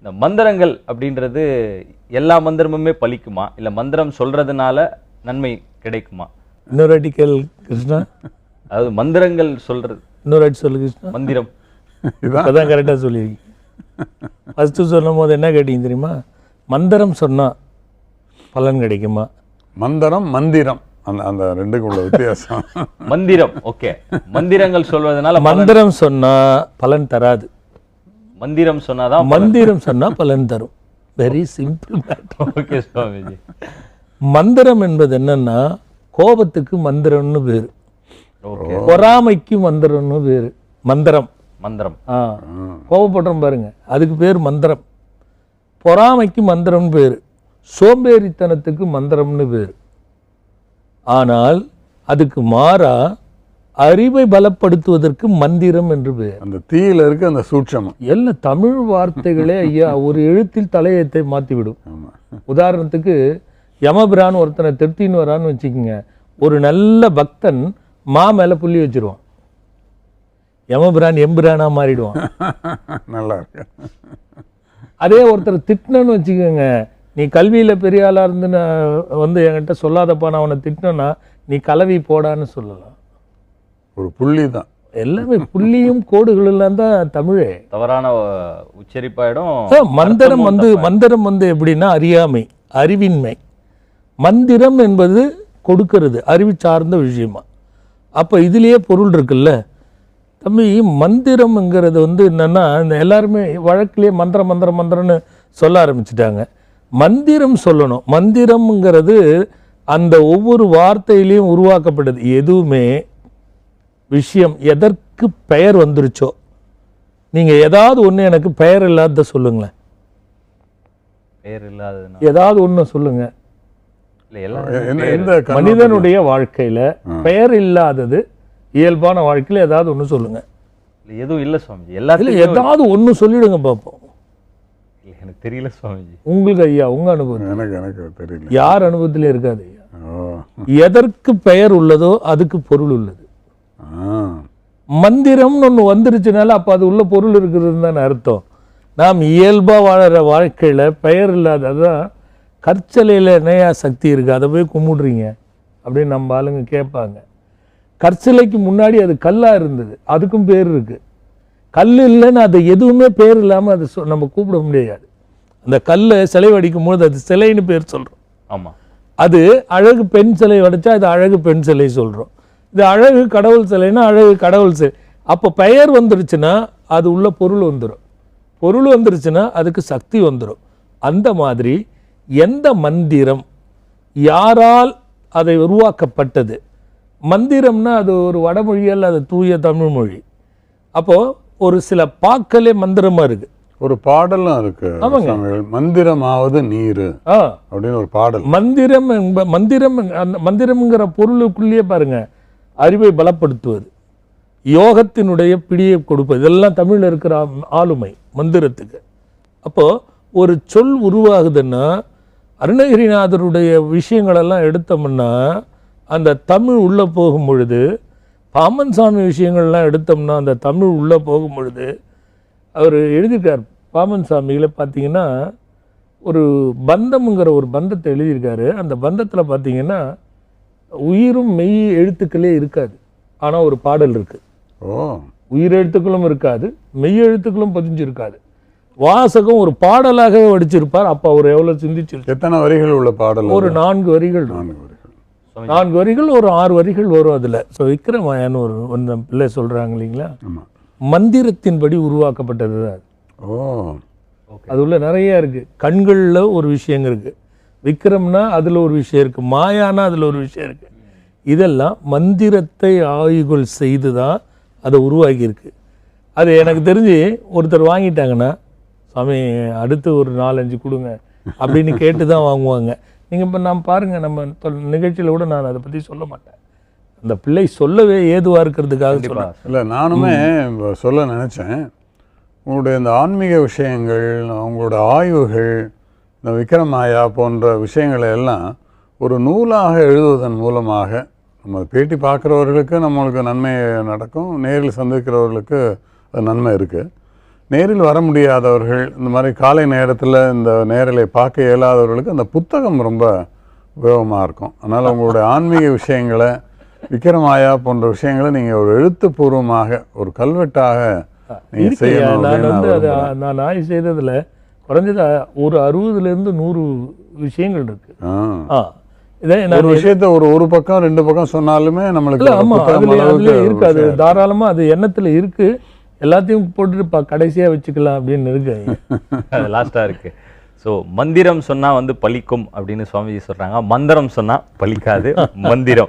இந்த மந்திரங்கள் அப்படின்றது எல்லா மந்திரமுமே பலிக்குமா, இல்லை மந்திரம் சொல்றதுனால நன்மை கிடைக்குமா? இன்னொரு வாட்டி கேள் கிருஷ்ணா. அதாவது மந்திரங்கள் சொல்றது, இன்னொரு வாட்டி சொல்லு கிருஷ்ணா. மந்திரம் இப்போதான் கரெக்டாக சொல்லியிருக்கீங்க. ஃபஸ்ட்டு சொல்லும் போது என்ன கேட்டீங்க தெரியுமா? மந்திரம் சொன்னால் பலன் கிடைக்குமா? மந்திரம் மந்திரம் அந்த ரெண்டுக்கு உள்ள வித்தியாசம். மந்திரம் ஓகே, மந்திரங்கள் சொல்வதனால மந்திரம் சொன்னா பலன் தராது. மந்திரம் சொன்னாதான் மந்திரம் சொன்னா பலன் தரும். Very simple. ஓகே சுவாமிஜி. மந்திரம் என்பது என்னன்னா, கோபத்துக்கு மந்திரம்னு பேரு, ஓகே. பொறாமைக்கு மந்திரம்னு பேரு. மந்திரம் மந்திரம் கோபப்படுறோம் பாருங்க, அதுக்கு பேர் மந்திரம். பொறாமைக்கு மந்திரம்னு பேரு, சோம்பேறித்தனத்துக்கு மந்திரம்னு பேரு. ஆனால் அதுக்கு மாறா அறிவை பலப்படுத்துவதற்கு மந்திரம் என்று பேர். அந்த தீயில இருக்கு அந்த சூட்சமம். எல்லா தமிழ் வார்த்தைகளே ஐயா ஒரு எழுத்தில் தலையத்தை மாற்றிவிடும். உதாரணத்துக்கு யமபிரான் ஒருத்தனை திருத்தின்னு வரான்னு வச்சுக்கோங்க, ஒரு நல்ல பக்தன் மா மேல புள்ளி வச்சிருவான், யமபிரான் எம்பிரானா மாறிடுவான். நல்லா இருக்கு. அதே ஒருத்தர் திட்டினன்னு வச்சுக்கோங்க, நீ கல்வியில பெரிய ஆளா இருந்து வந்து என்கிட்ட சொல்லாதப்பா நான் அவனை திட்டினா நீ கலவி போடான்னு சொல்லலாம். ஒரு புள்ளி தான் எல்லாமே புள்ளியும் கோடுகளெல்லாம் தான் தமிழே. தவறான உச்சரிப்பாயிடும். மந்திரம் வந்து எப்படின்னா அறியாமை, அறிவின்மை. மந்திரம் என்பது கொடுக்கிறது, அறிவு சார்ந்த விஷயமா. அப்போ இதுலேயே பொருள் இருக்குல்ல தம்பி. மந்திரம்ங்கிறது வந்து என்னன்னா, இந்த எல்லாருமே வழக்கிலேயே மந்திரம் மந்திரம் மந்திரம்னு சொல்ல ஆரம்பிச்சுட்டாங்க. மந்திரம் சொல்லணும். மந்திரம்ங்கிறது அந்த ஒவ்வொரு வார்த்தையிலையும் உருவாக்கப்பட்டது. எதுவுமே விஷயம் எதற்கு பெயர் வந்துருச்சோ, நீங்க ஏதாவது ஒன்று எனக்கு பெயர் இல்லாத சொல்லுங்களேன். பெயர் இல்லாதது ஏதாவது ஒன்று சொல்லுங்க. மனிதனுடைய வாழ்க்கையில பெயர் இல்லாதது இயல்பான வாழ்க்கையில ஏதாவது ஒன்று சொல்லுங்க. எதுவும் இல்லை சுவாமிஜி. எல்லாத்துலயும் ஏதாவது ஒன்று சொல்லிடுங்க பார்ப்போம். எனக்கு தெரியல சுவாமிஜி. உங்களுக்கு ஐயா உங்க அனுபவம். எனக்கு தெரியல. யார் அனுபவத்திலே இருக்காது ஐயா. எதற்கு பெயர் உள்ளதோ அதுக்கு பொருள் உள்ளது. மந்திரம்னு ஒன்று வந்துருச்சுனால அப்போ அது உள்ள பொருள் இருக்குதுன்னு தானே அர்த்தம். நாம் இயல்பாக வாழற வாழ்க்கையில் பெயர் இல்லாத, அதுதான் கற்சலையில் என்னையா சக்தி இருக்குது, அதை போய் கும்பிடுறீங்க அப்படின்னு நம்ம ஆளுங்க கேட்பாங்க. கற்சிலைக்கு முன்னாடி அது கல்லாக இருந்தது, அதுக்கும் பேர் இருக்குது. கல் இல்லைன்னு அது எதுவுமே பேர் இல்லாமல் அது நம்ம கூப்பிட முடியாது. அந்த கல்லை சிலை வடிக்கும் போது அது சிலைன்னு பேர் சொல்கிறோம். ஆமாம். அது அழகு பெண் சிலை வடித்தா இது அழகு பெண் சிலை சொல்கிறோம். இது அழகு கடவுள் சிலைன்னா அழகு கடவுள் சிலை. அப்போ பெயர் வந்துருச்சுன்னா அது உள்ள பொருள் வந்துடும். பொருள் வந்துருச்சுன்னா அதுக்கு சக்தி வந்துடும். அந்த மாதிரி எந்த மந்திரம் யாரால் அதை உருவாக்கப்பட்டது. மந்திரம்னா அது ஒரு வடமொழியல், அது தூய தமிழ் மொழி. அப்போது ஒரு சில பாக்களே மந்திரமாக இருக்குது. ஒரு பாடலும் இருக்கு. மந்திரமாவது நீர் அப்படின்னு ஒரு பாடல். மந்திரம்ங்கிற பொருளுக்குள்ளேயே பாருங்க, அறிவை பலப்படுத்துவது, யோகத்தினுடைய பிடியை கொடுப்பது, இதெல்லாம் தமிழில் இருக்கிற ஆளுமை மந்திரத்துக்கு. அப்போ ஒரு சொல் உருவாகுதுன்னா, அருணகிரிநாதருடைய விஷயங்களெல்லாம் எடுத்தோம்னா அந்த தமிழ் உள்ளே போகும் பொழுது, பாமன் சாமி விஷயங்கள்லாம் எடுத்தோம்னா அந்த தமிழ் உள்ளே போகும் பொழுது, அவர் எழுதியிருக்கார் பாமன் சாமிகளை பார்த்தீங்கன்னா, ஒரு பந்தம்ங்கிற ஒரு பந்தத்தை எழுதியிருக்காரு. அந்த பந்தத்தில் பார்த்தீங்கன்னா உயிரும் மெய் எழுத்துக்களே இருக்காது, ஆனால் ஒரு பாடல் இருக்குது. உயிர் எழுத்துக்களும் இருக்காது, மெய் எழுத்துக்களும் பதிஞ்சிருக்காது. வாசகம் ஒரு பாடலாகவே வடிச்சிருப்பார். அப்போ அவர் எவ்வளோ சிந்திச்சிருக்கார். எத்தனை வரிகள் உள்ள பாடல்? ஒரு 4 வரிகள். 4 வரிகள், ஒரு 6 வரிகள் வரும் அதில். ஸோ விக்ரமாயான்னு ஒரு பிள்ளை சொல்கிறாங்க இல்லைங்களா, மந்திரத்தின்படி உருவாக்கப்பட்டது தான் அது. அது உள்ள நிறைய இருக்குது. கண்களில் ஒரு விஷயம் இருக்குது, விக்ரம்னா அதில் ஒரு விஷயம் இருக்குது, மாயானா அதில் ஒரு விஷயம் இருக்குது. இதெல்லாம் மந்திரத்தை ஆய்வுகள் செய்து தான் அதை உருவாக்கியிருக்கு. அது எனக்கு தெரிஞ்சு ஒருத்தர் வாங்கிட்டாங்கன்னா, சாமி அடுத்து ஒரு 4-5 கொடுங்க அப்படின்னு கேட்டு தான் வாங்குவாங்க. நீங்கள் இப்போ நான் பாருங்கள், நம்ம நிகழ்ச்சியில் கூட நான் அதை பற்றி சொல்ல மாட்டேன். அந்த பிள்ளை சொல்லவே ஏதுவாக இருக்கிறதுக்காக சொல்ல. இல்லை, நானுமே சொல்ல நினச்சேன். உங்களுடைய இந்த ஆன்மீக விஷயங்கள், உங்களோட ஆய்வுகள், இந்த விக்ரமாயா போன்ற விஷயங்களை எல்லாம் ஒரு நூலாக எழுதுவதன் மூலமாக நம்ம பேட்டி பார்க்குறவர்களுக்கு நம்மளுக்கு நன்மை நடக்கும், நேரில் சந்திக்கிறவர்களுக்கு அது நன்மை இருக்குது. நேரில் வர முடியாதவர்கள், இந்த மாதிரி காலை நேரத்தில் இந்த நேரலை பார்க்க இயலாதவர்களுக்கு அந்த புத்தகம் ரொம்ப உபயோகமாக இருக்கும். அதனால் உங்களுடைய ஆன்மீக விஷயங்களை, விக்கிரமாயா போன்ற விஷயங்களை நீங்கள் ஒரு எழுத்துப்பூர்வமாக ஒரு கல்வெட்டாக நீங்கள் செய்யணும். நான் அப்படின்னு வந்து நான் அதை விரும்புறேன். நான் ஆய்வு செய்ததில் குறைஞ்சது ஒரு 60லேருந்து 100 விஷயங்கள் இருக்கு. இதை ஒரு நான் விஷயத்த ஒரு பக்கம் 2 பக்கம் சொன்னாலுமே நம்மளுக்கு இல்லை, அந்த ஆமாம், புத்தகம் அதுல அளவுக்கு இருக்கு. அது விஷயம். தாராளமாக அது எண்ணத்தில் இருக்கு. எல்லாத்தையும் போட்டுட்டு கடைசியாக வச்சுக்கலாம் அப்படின்னு இருக்கு. அது லாஸ்டா இருக்கு. ஸோ மந்திரம் சொன்னா வந்து பலிக்கும் அப்படின்னு சுவாமிஜி சொல்றாங்க. மந்திரம் சொன்னா பலிக்காது, மந்திரம்.